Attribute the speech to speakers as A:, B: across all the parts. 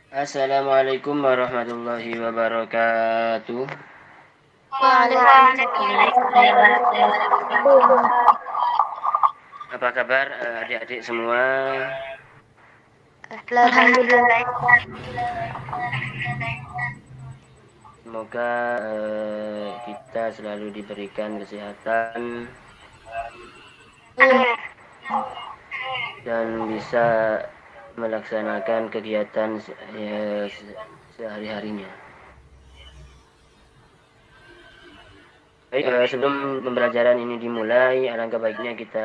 A: Assalamualaikum warahmatullahi wabarakatuh. Apa kabar adik-adik semua?
B: Alhamdulillah.
A: Semoga kita selalu diberikan kesehatan dan bisa melaksanakan kegiatan sehari-harinya. Baik, sebelum pembelajaran ini dimulai, alangkah baiknya kita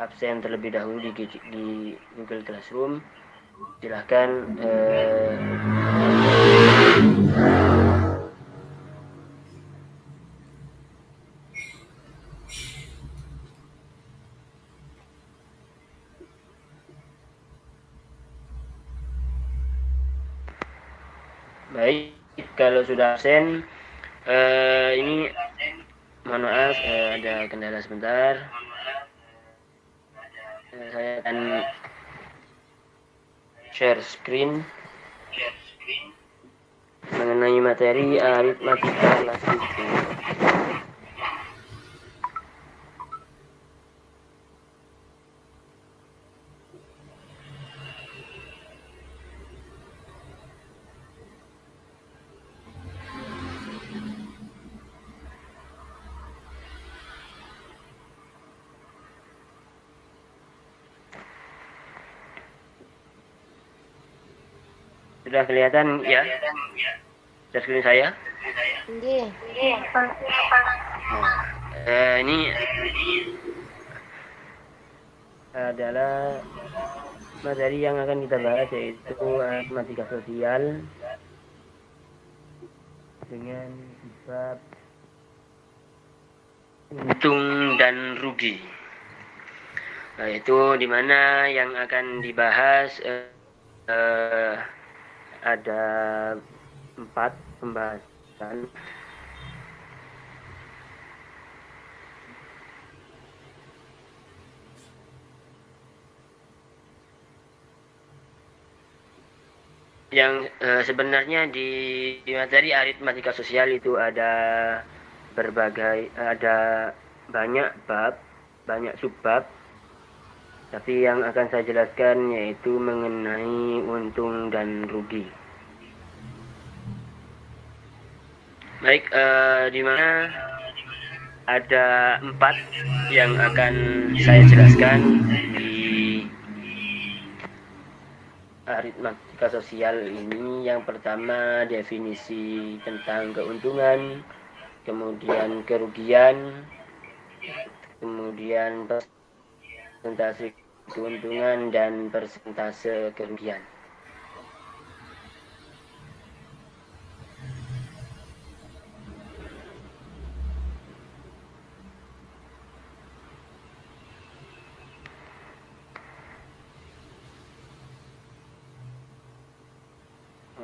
A: absen terlebih dahulu di Google Classroom. Silahkan baik, kalau sudah absen, ini mohon maaf, ada kendala sebentar. Saya akan share screen mengenai materi aritmatika kelas 7. Sudah kelihatan ya share screen saya? Ini adalah materi yang akan kita bahas, yaitu matematika sosial dengan bab untung dan rugi. Nah, itu dimana yang akan dibahas ada 4 pembahasan. Yang sebenarnya di materi aritmatika sosial itu ada banyak bab, banyak subbab. Tapi yang akan saya jelaskan yaitu mengenai untung dan rugi. Baik, di mana ada 4 yang akan saya jelaskan di aritmatika sosial ini. Yang pertama, definisi tentang keuntungan, kemudian kerugian, kemudian persentase keuntungan dan persentase kerugian.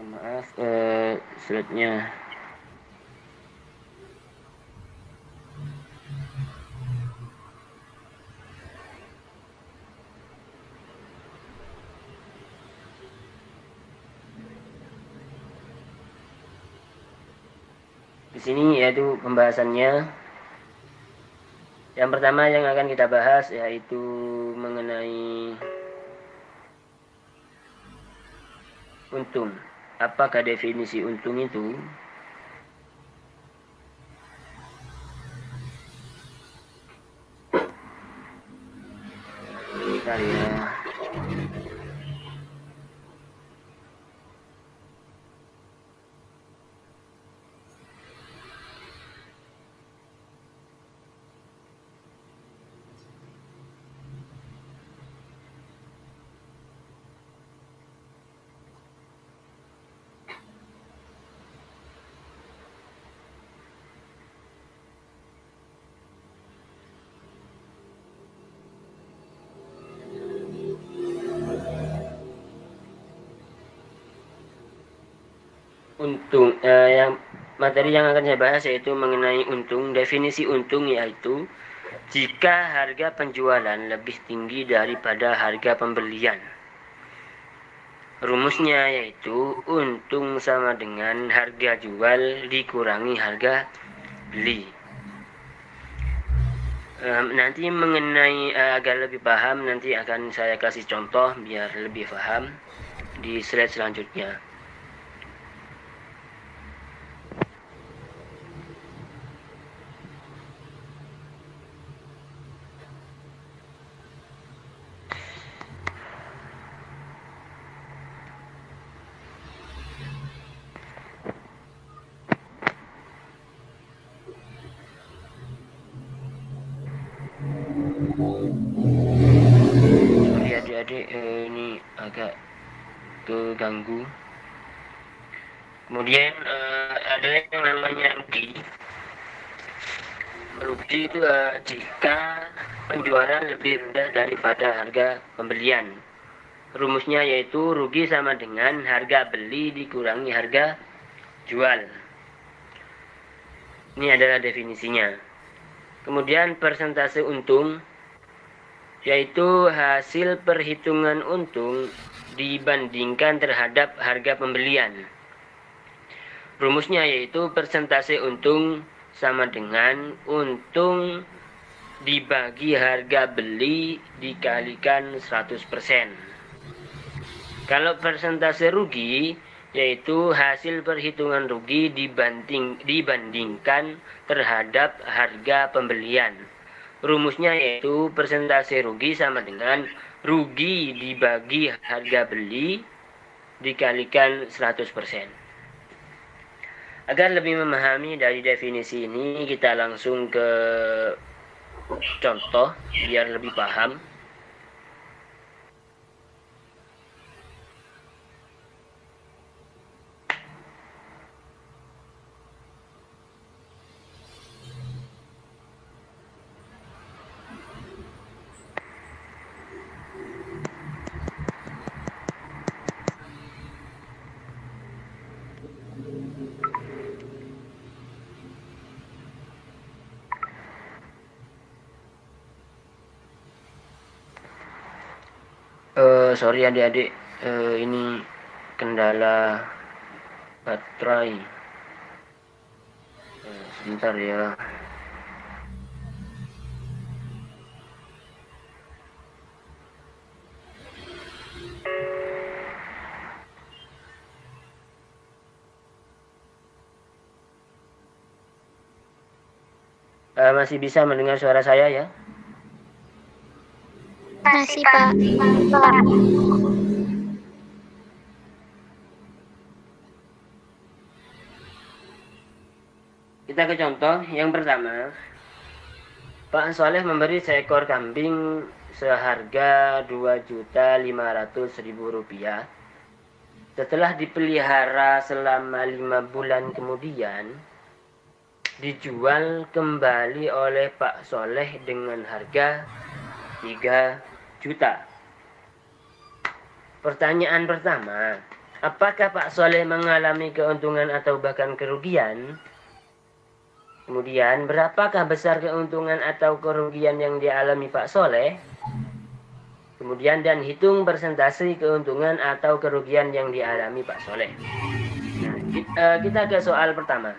A: Maaf, slide-nya. Di sini yaitu pembahasannya. Yang pertama yang akan kita bahas yaitu mengenai untung. Apakah definisi untung itu? Bentar ya. Untung, yang materi yang akan saya bahas yaitu mengenai untung. Definisi untung yaitu jika harga penjualan lebih tinggi daripada harga pembelian, Rumusnya yaitu untung sama dengan harga jual dikurangi harga beli. Nanti mengenai agar lebih paham, nanti akan saya kasih contoh biar lebih paham di slide selanjutnya. Sorry adik-adik, ini agak keganggu. Kemudian ada yang namanya rugi. Rugi itu jika penjualan lebih rendah daripada harga pembelian. Rumusnya yaitu rugi sama dengan harga beli dikurangi harga jual. Ini adalah definisinya. Kemudian persentase untung yaitu hasil perhitungan untung dibandingkan terhadap harga pembelian. Rumusnya yaitu persentase untung sama dengan untung dibagi harga beli dikalikan 100%. Kalau persentase rugi yaitu hasil perhitungan rugi dibandingkan terhadap harga pembelian. Rumusnya yaitu persentase rugi sama dengan rugi dibagi harga beli dikalikan 100%. Agar lebih memahami dari definisi ini, kita langsung ke contoh biar lebih paham. Sorry adik-adik, ini kendala baterai. Sebentar ya. Masih bisa mendengar suara saya ya?
B: Masih, Pak.
A: Kita ke contoh yang pertama. Pak Soleh memberi seekor kambing seharga Rp2.500.000. Setelah dipelihara selama 5 bulan kemudian, dijual kembali oleh Pak Soleh dengan harga 3 juta. Pertanyaan pertama, apakah Pak Soleh mengalami keuntungan atau bahkan kerugian? Kemudian, berapakah besar keuntungan atau kerugian yang dialami Pak Soleh? Kemudian, dan hitung persentase keuntungan atau kerugian yang dialami Pak Soleh. Nah, kita ke soal pertama.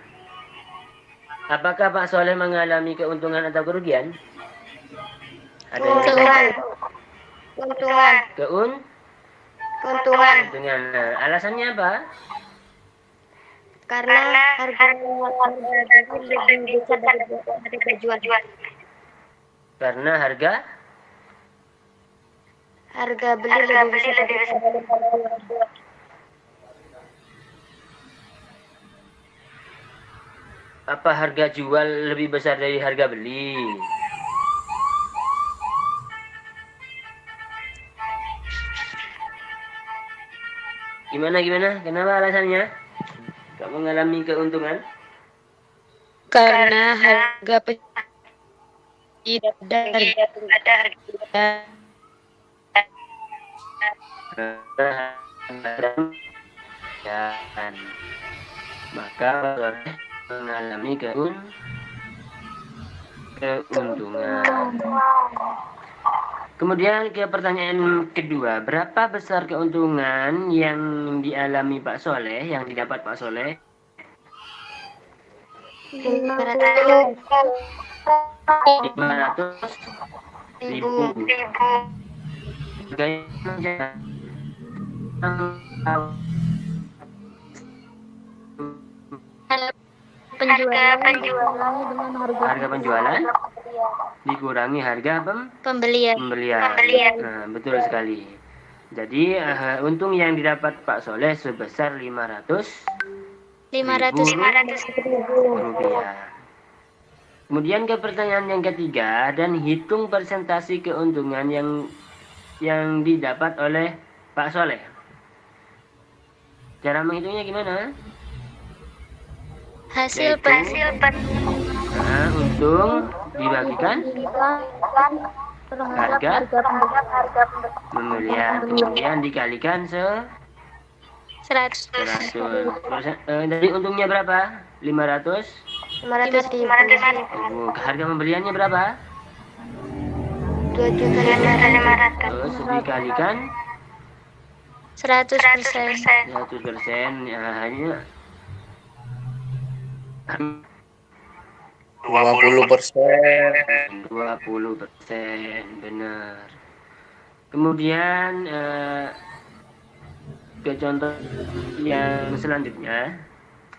A: Apakah Pak Soleh mengalami keuntungan atau kerugian? Ada yang
B: Keuntungan.
A: Keuntungan. Nah, alasannya apa?
B: Karena harga lebih besar daripada jual.
A: Karena harga
B: beli lebih besar daripada jual.
A: Apa harga jual lebih besar dari harga beli? Gimana? Kenapa alasannya? Kok mengalami keuntungan?
B: Karena harga tidak ada
A: dan maka mengalami keuntungan. Kemudian ke pertanyaan kedua, berapa besar keuntungan yang dialami Pak Soleh, yang didapat Pak Soleh?
B: 500
A: 500.000.
B: penjualan
C: Penjualan
B: dengan
A: Harga penjualan dikurangi harga
B: pembelian.
A: pembelian. Nah, betul sekali. Jadi untung yang didapat Pak Soleh sebesar 500.000 rupiah. Kemudian ke pertanyaan yang ketiga, dan hitung persentase keuntungan yang didapat oleh Pak Soleh. Cara menghitungnya gimana?
B: Hasil
A: Untung dibagikan harga pembelian, kemudian dikalikan 100%.
B: 100.
A: Jadi untungnya berapa? 500.
B: 500.000.
A: Harga pembeliannya berapa?
B: 2.500.000.
A: Terus dikalikan
B: 100%.
A: 100%. Ya, hanya
C: 20%.
A: 20%, benar. Kemudian ke contoh yang selanjutnya,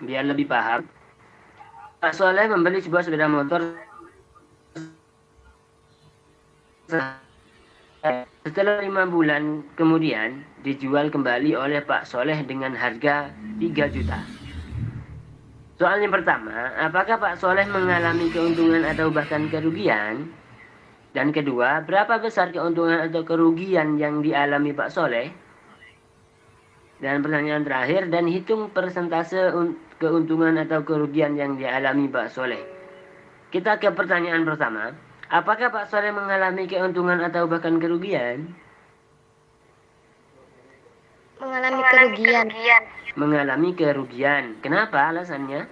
A: biar lebih paham. Pak Soleh membeli sebuah sepeda motor. Setelah 5 bulan kemudian dijual kembali oleh Pak Soleh dengan harga 3 juta. Soal yang pertama, apakah Pak Soleh mengalami keuntungan atau bahkan kerugian? Dan kedua, berapa besar keuntungan atau kerugian yang dialami Pak Soleh? Dan pertanyaan terakhir, dan hitung persentase keuntungan atau kerugian yang dialami Pak Soleh. Kita ke pertanyaan pertama, apakah Pak Soleh mengalami keuntungan atau bahkan kerugian?
B: Mengalami kerugian.
A: Mengalami kerugian. Kenapa alasannya?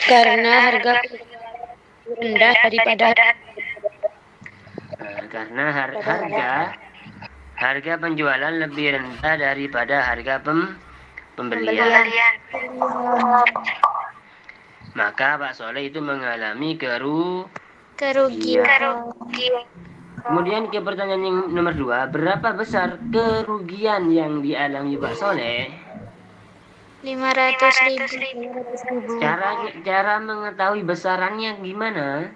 B: Karena harga rendah daripada
A: Karena harga penjualan lebih rendah daripada harga pembelian. Maka Pak Soleh itu mengalami
B: kerugian.
A: Kemudian ke pertanyaan yang nomor 2, berapa besar kerugian yang dialami Pak Soleh?
B: 500.000.
A: Cara mengetahui besarannya gimana?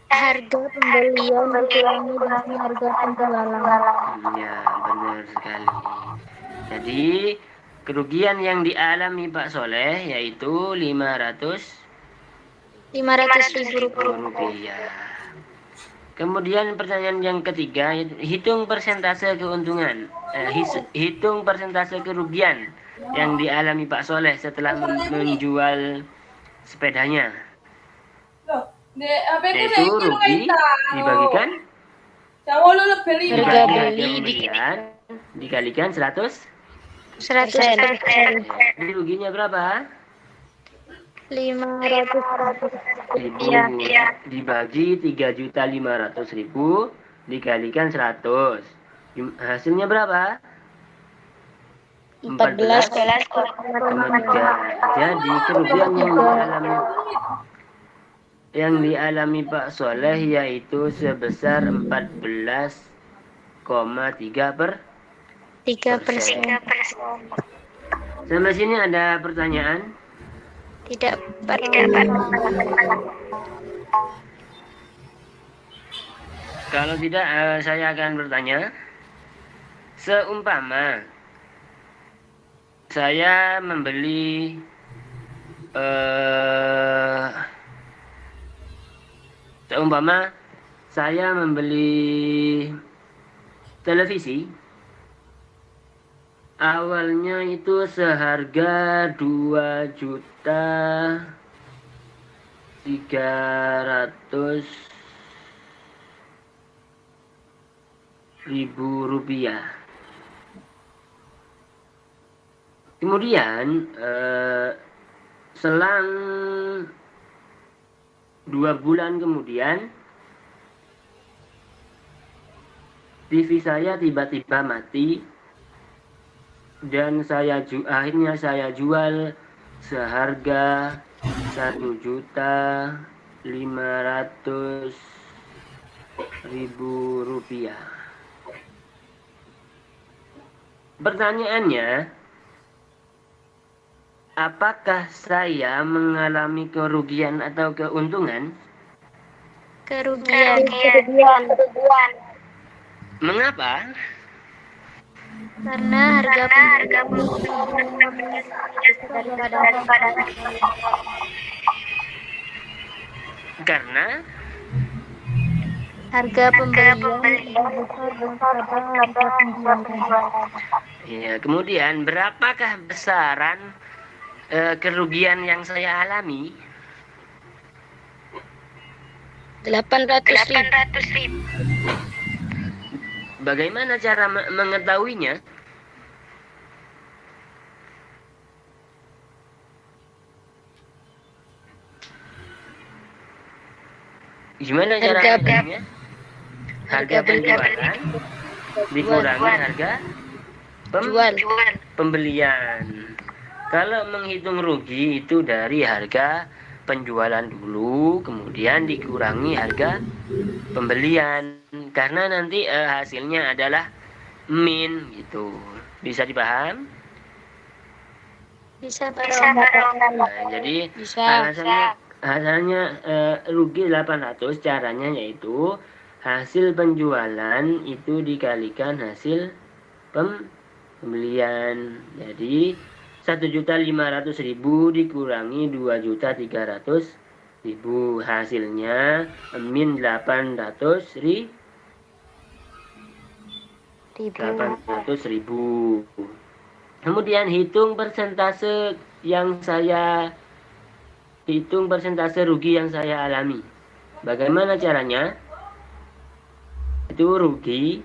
B: Harga pembelian dikurangi dengan harga penjualan.
A: Iya, benar sekali. Jadi kerugian yang dialami Pak Soleh yaitu
B: 500.000
A: rupiah. Kemudian pertanyaan yang ketiga, hitung persentase keuntungan, hitung persentase kerugian yang dialami Pak Soleh setelah menjual sepedanya. Yaitu rugi dibagikan
B: harga
A: beli
B: beli
A: dikalikan 100.
B: 100%.
A: Jadi ruginya berapa?
B: 500.000
A: dibagi 3.500.000 dikalikan 100. Hasilnya berapa? 14,3. Jadi kerugian yang dialami Pak Soleh yaitu sebesar 14,3%. Sampai sini ada pertanyaan?
B: Tidak
A: Kalau tidak, saya akan bertanya. Seumpama saya membeli televisi, awalnya itu seharga 2.300.000 rupiah. Kemudian selang 2 bulan kemudian TV saya tiba-tiba mati dan akhirnya saya jual seharga 1.500.000 rupiah. Pertanyaannya, apakah saya mengalami kerugian atau keuntungan?
B: Kerugian.
A: Mengapa?
B: Karena harga daripada
A: Karena
B: harga pembelian lebih besar daripada harga penjualan.
A: ya, kemudian berapakah besaran kerugian yang saya alami?
B: 800.000.
A: Bagaimana cara mengetahuinya? Gimana cara mengetahuinya? Harga penjualan dikurangi harga pembelian. Kalau menghitung rugi itu dari harga penjualan dulu, kemudian dikurangi harga pembelian, karena nanti hasilnya adalah min gitu. Bisa dipaham?
B: Bisa
A: Nah, jadi
B: Bisa.
A: hasilnya rugi 800, caranya yaitu hasil penjualan itu dikalikan hasil pembelian. Jadi 1.500.000 dikurangi 2.300.000, hasilnya min 800.000. Kemudian hitung persentase rugi yang saya alami. Bagaimana caranya? Itu rugi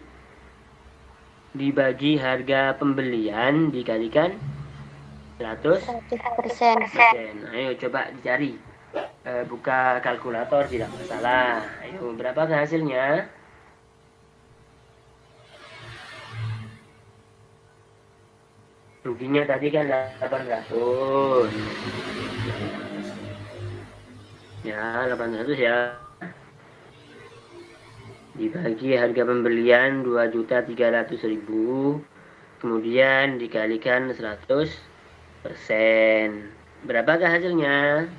A: dibagi harga pembelian dikalikan 100%. Ayo coba dicari. Buka kalkulator tidak masalah. Ayo, berapa hasilnya? Ruginya tadi kan 800. Ya, 800 ya. Dibagi harga pembelian 2.300.000. Kemudian dikalikan 100%. Berapakah hasilnya?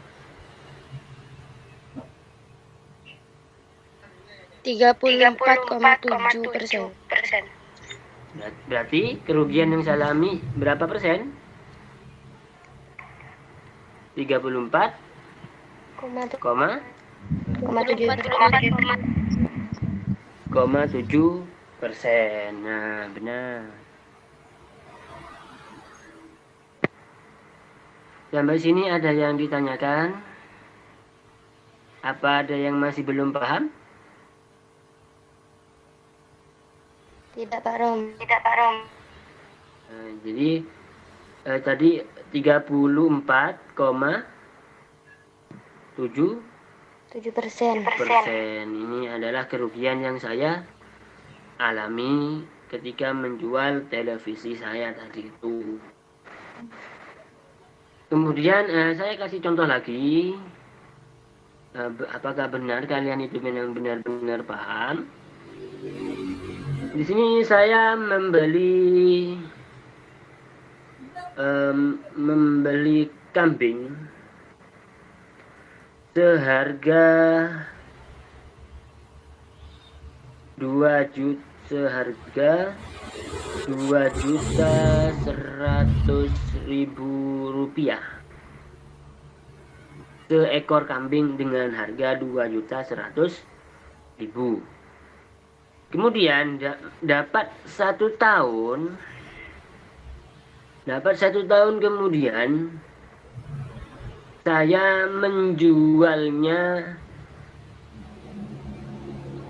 B: 34,7%.
A: Berarti kerugian yang saya alami berapa persen? 34,7%. Nah, benar. Sampai sini ada yang ditanyakan? Apa ada yang masih belum paham?
B: Tidak, Pak Rom.
A: Jadi tadi 34,7%
B: 7%.
A: ini adalah kerugian yang saya alami ketika menjual televisi saya tadi itu. Kemudian saya kasih contoh lagi. Apakah benar kalian itu benar-benar paham? Di sini saya membeli kambing seharga 2.100.000 rupiah. Seekor kambing dengan harga 2.100.000. Kemudian dapat 1 tahun kemudian saya menjualnya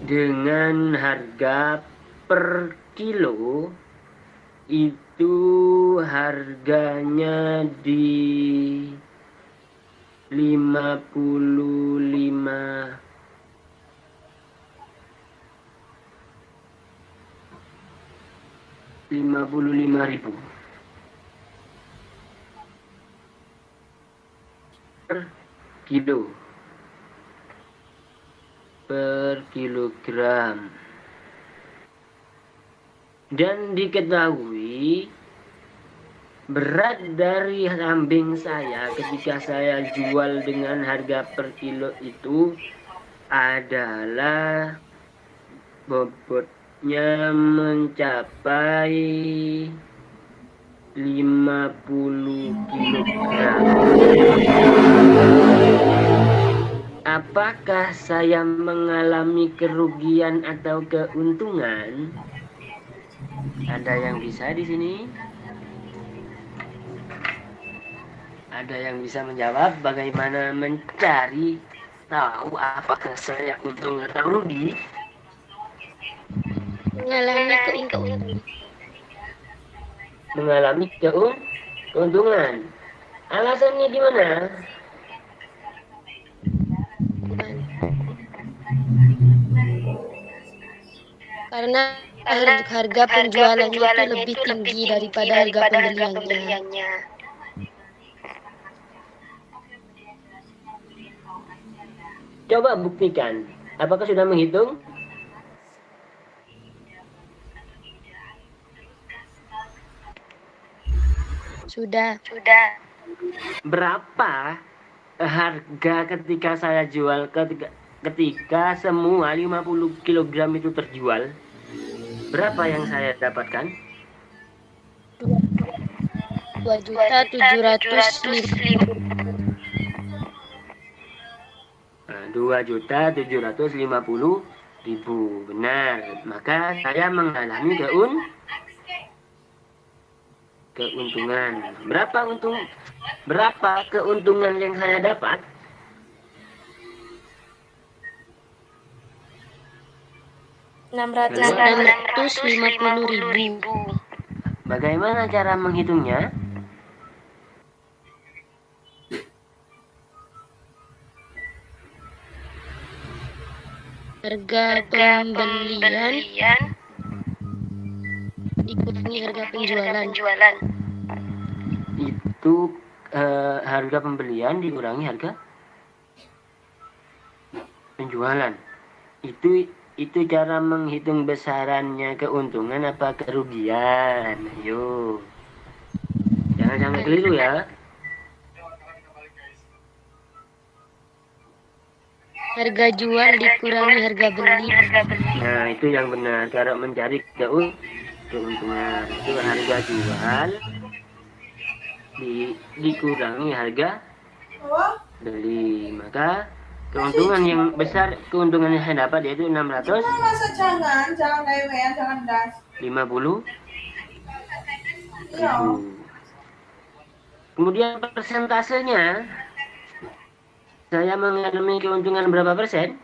A: dengan harga per kilo itu harganya di 55 55.000 per kilo per kilogram. Dan diketahui berat dari kambing saya ketika saya jual dengan harga per kilo itu adalah bobotnya mencapai 50 kilogram. Apakah saya mengalami kerugian atau keuntungan? Ada yang bisa di sini? Ada yang bisa menjawab bagaimana mencari tahu apakah saya untung atau rugi?
B: Mengalami keuntungan.
A: Mengalami keuntungan. Alasannya di mana?
B: Karena harga penjualannya itu lebih tinggi daripada harga pembeliannya.
A: Coba buktikan. Apakah sudah menghitung?
B: Sudah.
A: Berapa harga ketika saya jual ketika semua 50 kg itu terjual? Berapa yang saya dapatkan?
B: 2.750.000.
A: 2.750.000. Benar. Maka saya mengalami keuntungan. Berapa keuntungan yang saya dapat?
B: $650.000.
A: Bagaimana cara menghitungnya?
B: Harga pembelian dikurangi harga penjualan.
A: Itu harga pembelian dikurangi harga penjualan. Itu cara menghitung besarannya keuntungan apa kerugian. Ayo. Jangan sampai keliru ya.
B: Harga jual dikurangi harga beli.
A: Nah, itu yang benar. Cara mencari keuntungan itu harga jual dikurangi harga beli. Maka keuntungan yang besar, keuntungan yang saya dapat yaitu 650. Kemudian persentasenya, saya mengalami keuntungan berapa persen?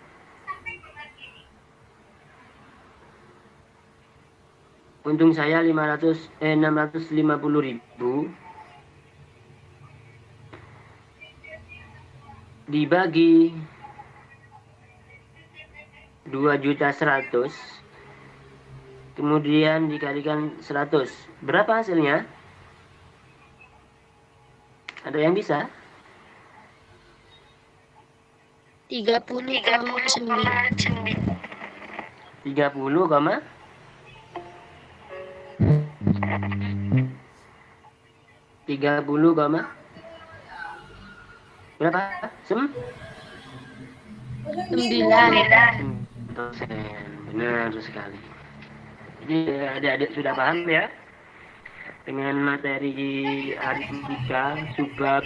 A: Untung saya 650.000 dibagi 2.100.000, kemudian dikalikan 100. Berapa hasilnya? Ada yang bisa?
B: 30,9.
A: 30, 30, berapa? 9%. Benar sekali. Jadi adik-adik sudah paham ya dengan materi aritmatika, subbab,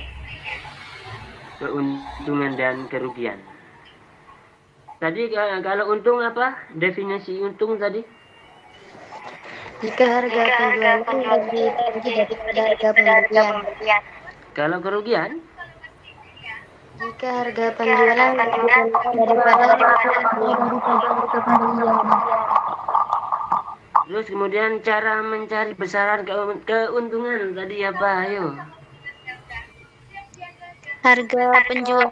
A: keuntungan dan kerugian. Tadi kalau untung apa? Definisi untung tadi?
B: Jika harga penjualan lebih tinggi daripada harga pembelian.
A: Kalau kerugian?
B: Jika harga penjualan lebih tinggi daripada harga pembelian.
A: Terus kemudian cara mencari besaran keuntungan tadi apa? Ayo.
B: Harga penjualan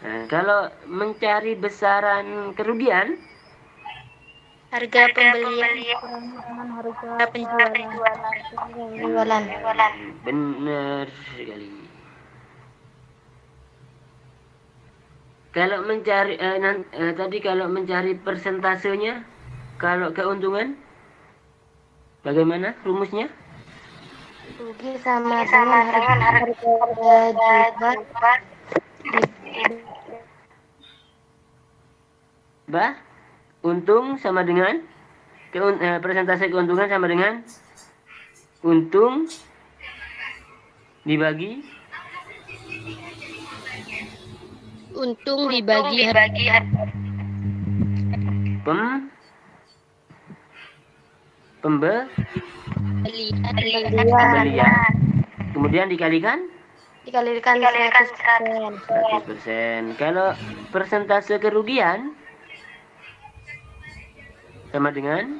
A: Nah, kalau mencari besaran kerugian?
C: Harga pembelian
B: Dikurangi dengan harga penjualan.
A: Benar sekali. Kalau mencari tadi kalau mencari persentasenya, kalau keuntungan bagaimana rumusnya?
C: rugi sama dengan harga jual
A: Untung sama dengan persentase keuntungan sama dengan untung dibagi pembelian, kemudian dikalikan 100%. Kalau persentase kerugian sama dengan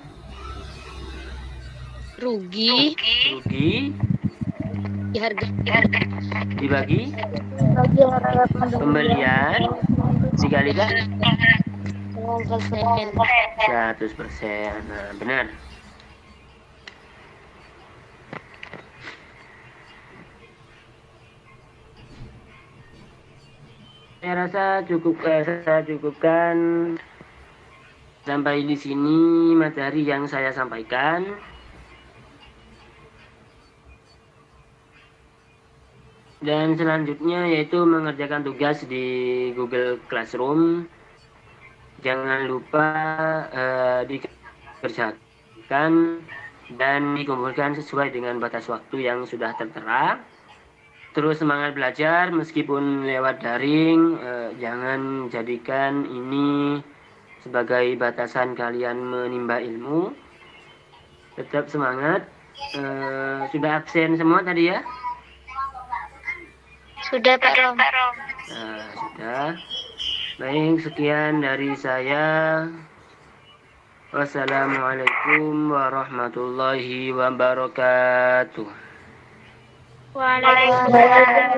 C: rugi
A: dibagi
B: Bagi harga
A: pembelian dikalikan
C: 100%.
A: 100%. Nah, benar. Saya rasa saya cukupkan sampai di sini materi yang saya sampaikan. Dan selanjutnya yaitu mengerjakan tugas di Google Classroom. Jangan lupa dikerjakan dan dikumpulkan sesuai dengan batas waktu yang sudah tertera. Terus semangat belajar meskipun lewat daring, jangan jadikan ini sebagai batasan kalian menimba ilmu. Tetap semangat. Sudah absen semua tadi ya?
C: Sudah Pak Rom.
A: Sudah. Baik, sekian dari saya. Wassalamualaikum warahmatullahi wabarakatuh.
C: Waalaikumsalam.